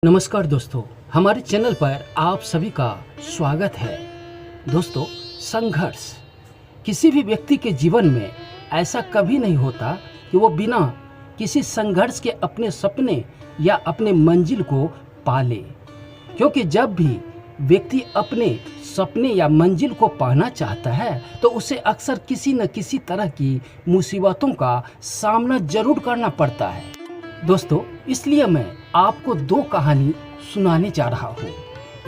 नमस्कार दोस्तों, हमारे चैनल पर आप सभी का स्वागत है। दोस्तों, संघर्ष किसी भी व्यक्ति के जीवन में ऐसा कभी नहीं होता कि वो बिना किसी संघर्ष के अपने सपने या अपने मंजिल को पाले। क्योंकि जब भी व्यक्ति अपने सपने या मंजिल को पाना चाहता है तो उसे अक्सर किसी न किसी तरह की मुसीबतों का सामना जरूर करना पड़ता है। दोस्तों, इसलिए मैं आपको दो कहानी सुनाने जा रहा हूँ।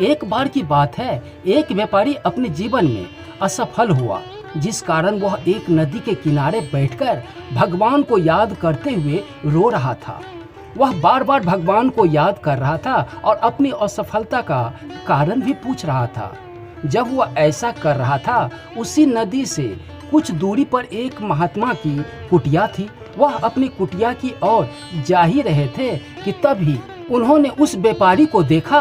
एक बार की बात है, एक व्यापारी अपने जीवन में असफल हुआ, जिस कारण वह एक नदी के किनारे बैठकर भगवान को याद करते हुए रो रहा था। वह बार बार भगवान को याद कर रहा था और अपनी असफलता का कारण भी पूछ रहा था। जब वह ऐसा कर रहा था, उसी नदी से कुछ दूरी पर एक महात्मा की कुटिया थी। वह अपनी कुटिया की ओर जा ही रहे थे कि तभी उन्होंने उस व्यापारी को देखा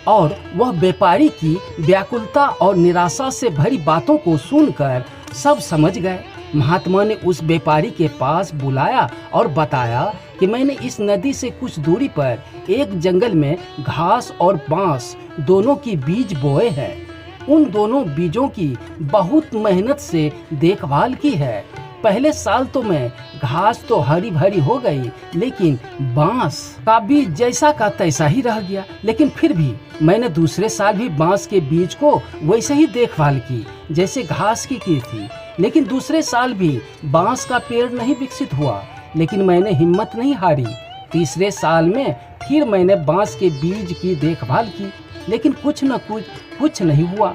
और वह व्यापारी की व्याकुलता और निराशा से भरी बातों को सुनकर सब समझ गए। महात्मा ने उस व्यापारी के पास बुलाया और बताया कि मैंने इस नदी से कुछ दूरी पर एक जंगल में घास और बांस दोनों की बीज बोए हैं। उन दोनों बीजों की बहुत मेहनत से देखभाल की है। पहले साल तो मैं घास तो हरी भरी हो गई, लेकिन बांस का बीज जैसा का तैसा ही रह गया। लेकिन फिर भी मैंने दूसरे साल भी बांस के बीज को वैसे ही देखभाल की जैसे घास की थी। लेकिन दूसरे साल भी बांस का पेड़ नहीं विकसित हुआ, लेकिन मैंने हिम्मत नहीं हारी। तीसरे साल में फिर मैंने बांस के बीज की देखभाल की, लेकिन कुछ नहीं हुआ।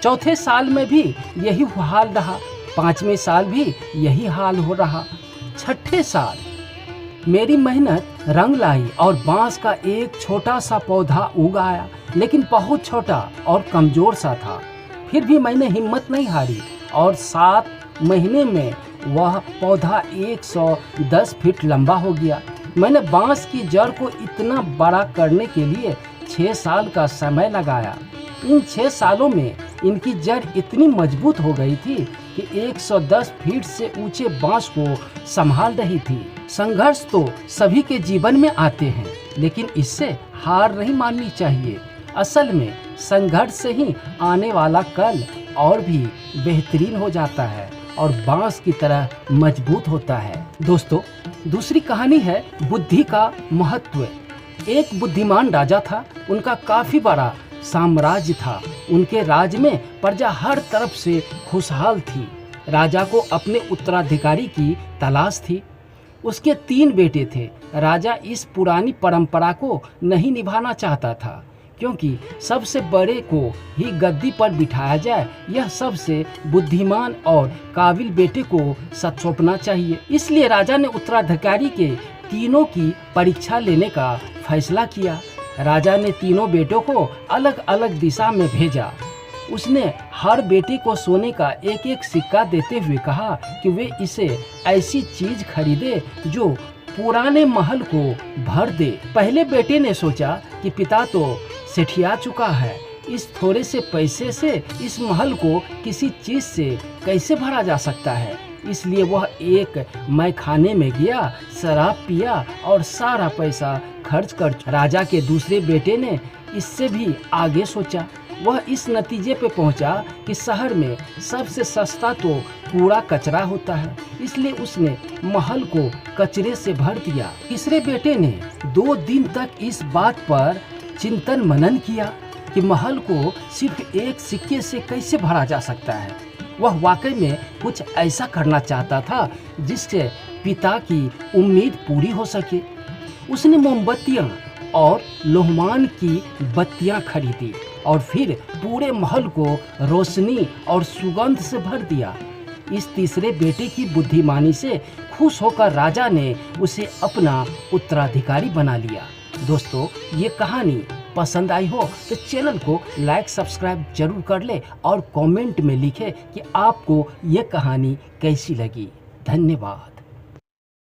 चौथे साल में भी यही हाल रहा। पांचवें साल भी यही हाल हो रहा। छठे साल मेरी मेहनत रंग लाई और बांस का एक छोटा सा पौधा उग आया, लेकिन बहुत छोटा और कमजोर सा था। फिर भी मैंने हिम्मत नहीं हारी और 7 महीने में वह पौधा 110 फीट लंबा हो गया। मैंने बांस की जड़ को इतना बड़ा करने के लिए 6 साल का समय लगाया। इन 6 सालों में इनकी जड़ इतनी मजबूत हो गई थी कि 110 फीट से ऊंचे बांस को संभाल रही थी। संघर्ष तो सभी के जीवन में आते हैं, लेकिन इससे हार नहीं माननी चाहिए। असल में संघर्ष से ही आने वाला कल और भी बेहतरीन हो जाता है और बांस की तरह मजबूत होता है। दोस्तों, दूसरी कहानी है बुद्धि का महत्व। एक बुद्धिमान राजा था। उनका काफी बड़ा साम्राज्य था। उनके राज्य में प्रजा हर तरफ से खुशहाल थी। राजा को अपने उत्तराधिकारी की तलाश थी। उसके 3 बेटे थे। राजा इस पुरानी परंपरा को नहीं निभाना चाहता था, क्योंकि सबसे बड़े को ही गद्दी पर बिठाया जाए, यह सबसे बुद्धिमान और काबिल बेटे को सौंपना चाहिए। इसलिए राजा ने उत्तराधिकारी के तीनों की परीक्षा लेने का फैसला किया। राजा ने तीनों बेटों को अलग अलग दिशा में भेजा। उसने हर बेटे को सोने का एक एक सिक्का देते हुए कहा कि वे इसे ऐसी चीज खरीदे जो पुराने महल को भर दे। पहले बेटे ने सोचा कि पिता तो सेठिया चुका है, इस थोड़े से पैसे से इस महल को किसी चीज से कैसे भरा जा सकता है। इसलिए वह एक मैखाने में गया, शराब पिया और सारा पैसा खर्च कर। राजा के दूसरे बेटे ने इससे भी आगे सोचा। वह इस नतीजे पे पहुंचा कि शहर में सबसे सस्ता तो कूड़ा कचरा होता है, इसलिए उसने महल को कचरे से भर दिया। तीसरे बेटे ने 2 दिन तक इस बात पर चिंतन मनन किया कि महल को सिर्फ एक सिक्के से कैसे भरा जा सकता है। वह वाकई में कुछ ऐसा करना चाहता था जिससे पिता की उम्मीद पूरी हो सके। उसने मोमबत्तियां और लोहमान की बत्तियां खरीदी और फिर पूरे महल को रोशनी और सुगंध से भर दिया। इस तीसरे बेटे की बुद्धिमानी से खुश होकर राजा ने उसे अपना उत्तराधिकारी बना लिया। दोस्तों, ये कहानी पसंद आई हो तो चैनल को लाइक सब्सक्राइब जरूर कर ले और कमेंट में लिखे कि आपको ये कहानी कैसी लगी। धन्यवाद।